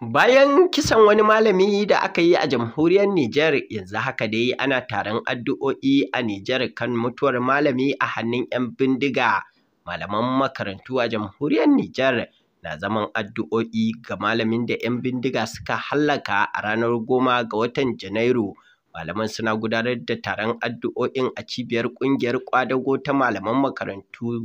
Bayan kisan wani malami da aka yi a jamhuriyar Nijar, yanzu haka dai ana taron addu'o'i a Nijar kan mutuwar malami a hannun 'yan bindiga. Malaman makarantu a jamhuriyar Nijar na zaman addu'o'i ga malamin da 'yan bindiga suka hallaka a ranar 10 ga watan Janairu. Malaman suna gudanar da taron addu'o'in a cibiyar ƙungiyar ƙwadago ta malaman makarantu.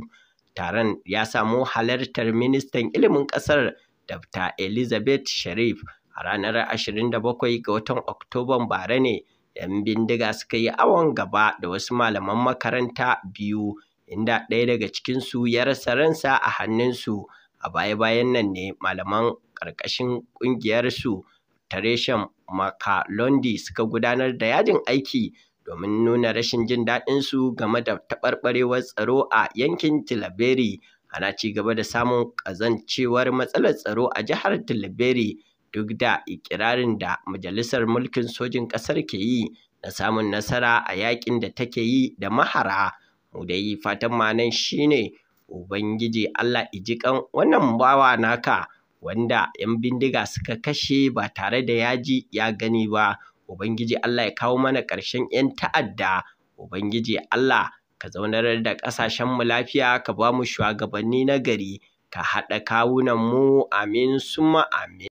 Taron ya samu halartar ministan ilimin ƙasar Dr. Elizabeth Sharif. A ranar 27 ga watan Oktoban bara ne 'yan bindiga suka yi awon gaba da wasu malaman makaranta biyu, inda ɗaya daga cikinsu ya rasa ransa a hannunsu. A baya-bayan nan ne malaman ƙarƙashin ƙungiyarsu ta reshen Makalondi suka gudanar da yajin aiki domin nuna rashin jin daɗinsu game da taɓarɓarewar tsaro a yankin Tillaberi. Ana ci gaba da samun ƙazancewar matsalar tsaro a jihar Tillaberi duk da iƙirarin da majalisar mulkin sojin ƙasar ke yi na samun nasara a yaƙin da take yi da mahara. Mu dai fatan mu anan shine Ubangiji Allah iji ƙan wannan bawa naka wanda 'yan bindiga suka kashe ba tare da ya ji ya gani ba. Ubangiji Allah ya kawo mana ƙarshen 'yan ta'adda. Ubangiji Allah ka zaunar da ƙasashenmu lafiya, ka ba mu shugabanni na gari, ka haɗa kawunanmu, amin summa amin.